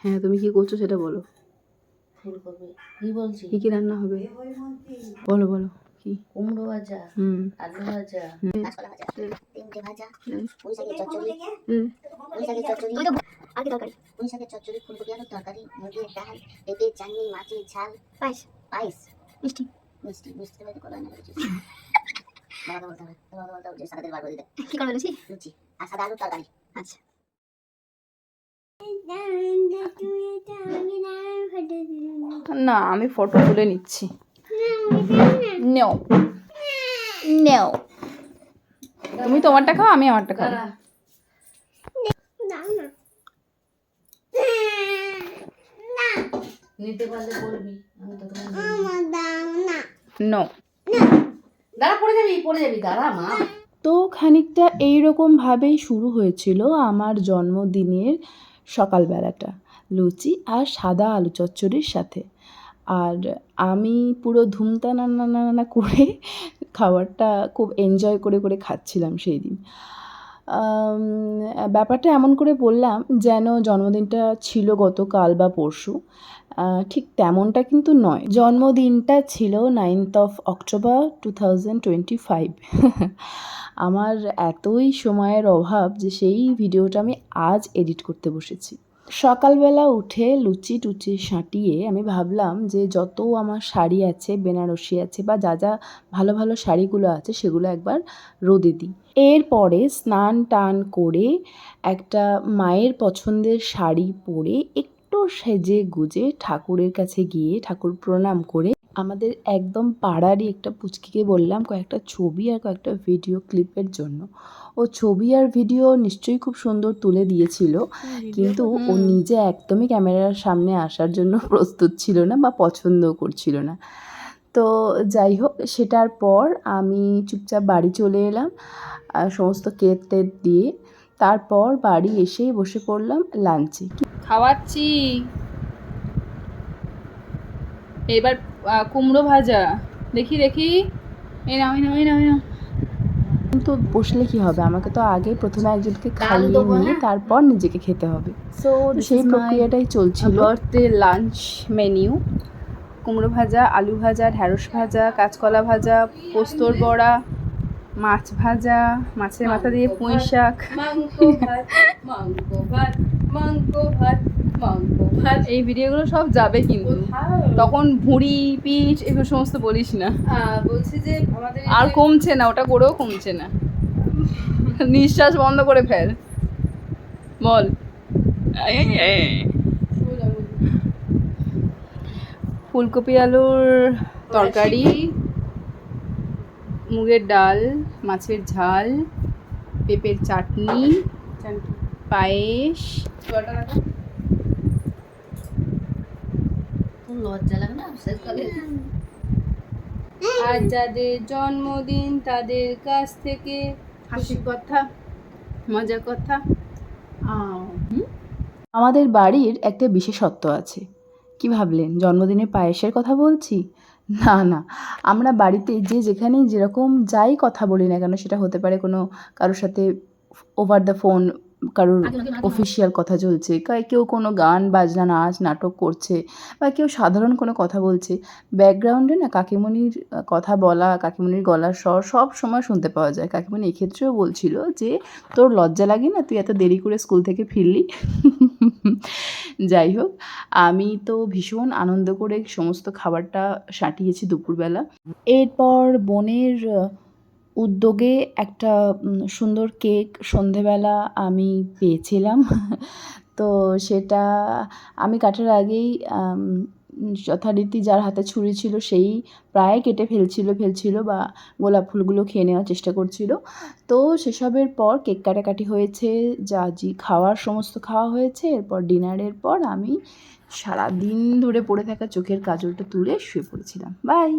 হ্যাঁ, তুমি কি করছো সেটা বলো। ফুলকপি কি বলছি? কি রান্না হবে বলো বলো। কি? কুমড়ো ভাজা, আলু ভাজা, কাঁচকলা ভাজা, তিনটে ভাজা, পুঁই শাকের চচ্চড়ি, আগে তরকারি, পুঁই শাকের চচ্চড়ি, ফুলকপি আলুর তরকারি, মুগের ডাল, পেঁপে চাটনি, মাছের ঝাল, পায়েস, মিষ্টি মিষ্টি মিষ্টি বাড়ি কলা না কিছু। বাবা বলতে হবে, বাবা বলতে হবে যে সারাদিন বার করে দিতে। কি করবে? লুচি লুচি আর সাদা আলুর তরকারি। আচ্ছা। না, আমি ফটো তুলে নিচ্ছি। নেও নেও, তুমি তোমারটা খাও, আমি আমারটা খাও। নিতে পারলে বলবি, আমি তো তোমার নো, দাঁড়া, পড়ে যাবি দাঁড়া মা। তো খানিকটা এইরকমভাবেই শুরু হয়েছিল আমার জন্মদিনের সকালবেলাটা, লুচি আর সাদা আলু চচ্চড়ির সাথে। আর আমি পুরো ধুমতানা করে খাবারটা খুব এনজয় করে করে খাচ্ছিলাম সেই দিন। ব্যাপারটা এমন করে বললাম যেন জন্মদিনটা ছিল গতকাল বা পরশু। ঠিক তেমনটা কিন্তু নয়। জন্মদিনটা ছিল 9th of October 2025। আমার এতই সময়ের অভাব যে সেই ভিডিওটা আমি আজ এডিট করতে বসেছি। সকালবেলা উঠে লুচি টুচি সাঁটিয়ে আমি ভাবলাম যে যত আমার শাড়ি আছে, বেনারসি আছে বা যা যা ভালো ভালো শাড়িগুলো আছে সেগুলো একবার রোদে দিই। এরপরে স্নান টান করে একটা মায়ের পছন্দের শাড়ি পরে একটু সেজে গুজে ঠাকুরের কাছে গিয়ে ঠাকুর প্রণাম করে আমাদের একদম পাড়ারই একটা পুচকিকে বললাম কয়েকটা ছবি আর কয়েকটা ভিডিও ক্লিপের জন্য। ও ছবি আর ভিডিও নিশ্চয়ই খুব সুন্দর তুলে দিয়েছিল, কিন্তু ও নিজে একদমই ক্যামেরার সামনে আসার জন্য প্রস্তুত ছিল না বা পছন্দও করছিল না। তো যাই হোক, সেটার পর আমি চুপচাপ বাড়ি চলে এলাম সমস্ত কেক টেক দিয়ে। তারপর বাড়ি এসেই বসে পড়লাম লাঞ্চে। খাওয়াচ্ছি এবার কুমড়ো ভাজা। দেখি দেখি, এই নাও নাও নাও নাও। কিন্তু বসলে কি হবে, আমাকে তো আগে প্রথমে একজনকে খাইয়ে নিয়ে তারপর নিজেকে খেতে হবে। সো সেই প্রক্রিয়াটাই চলছিল। বার্থডে লাঞ্চ মেনিউ: কুমড়ো ভাজা, আলু ভাজা, ঢ্যাঁড়স ভাজা, কাঁচকলা ভাজা, পোস্তর বড়া, মাছ ভাজা, মাছের মাথা দিয়ে পুঁই শাক, এই ভিডিওগুলো সব যাবে কিন্তু তখন ভুঁড়ি পিঠ এগুলো সমস্ত বলিস না। বলছি যে আর কমছে না, ওটা করেও কমছে না। নিঃশ্বাস বন্ধ করে ফেল, বল। ফুলকপি আলুর তরকারি, মুগের ডাল, মাছের ঝাল, পেঁপের চাটনি, পায়েস। লজ্জা লাগে না শেষকালে? আর যাদের জন্মদিন তাদের কাছ থেকে হাসি কথা, মজা কথা। আমাদের বাড়ির একটা বিশেষত্ব আছে। কি ভাবলেন জন্মদিনে পায়েসের কথা বলছি? না না, আমরা বাড়িতে যে যেখানেই যেরকম যাই কথা বলি না কেন, সেটা হতে পারে কোনো কারোর সাথে ওভার দ্য ফোন, কারোর অফিসিয়াল কথা চলছে, কেউ কোনো গান বাজনা নাচ নাটক করছে, বা কেউ সাধারণ কোনো কথা বলছে, ব্যাকগ্রাউন্ডে না কাকিমণির কথা বলা, কাকিমণির গলার স্বর সব সময় শুনতে পাওয়া যায়। কাকিমণি এক্ষেত্রেও বলছিল যে তোর লজ্জা লাগে না, তুই এত দেরি করে স্কুল থেকে ফিরলি? যাই হোক, আমি তো ভীষণ আনন্দ করে সমস্ত খাবারটা সাঁটিয়েছি দুপুরবেলা। এরপর বোনের উদ্যোগে একটা সুন্দর কেক সন্ধেবেলা আমি পেয়েছিলাম। তো সেটা আমি কাটার আগেই যথারীতি যার হাতে ছুরি ছিল সেই প্রায় কেটে ফেলছিল বা গোলাপ ফুলগুলো খেয়ে নেওয়ার চেষ্টা করছিল। তো সেসবের পর কেক কাটাকাটি হয়েছে, যা খাওয়ার সমস্ত খাওয়া হয়েছে। এরপর ডিনারের পর আমি সারাদিন ধরে পড়ে থাকা চোখের কাজলটা তুলে শুয়ে পড়েছিলাম। বাই।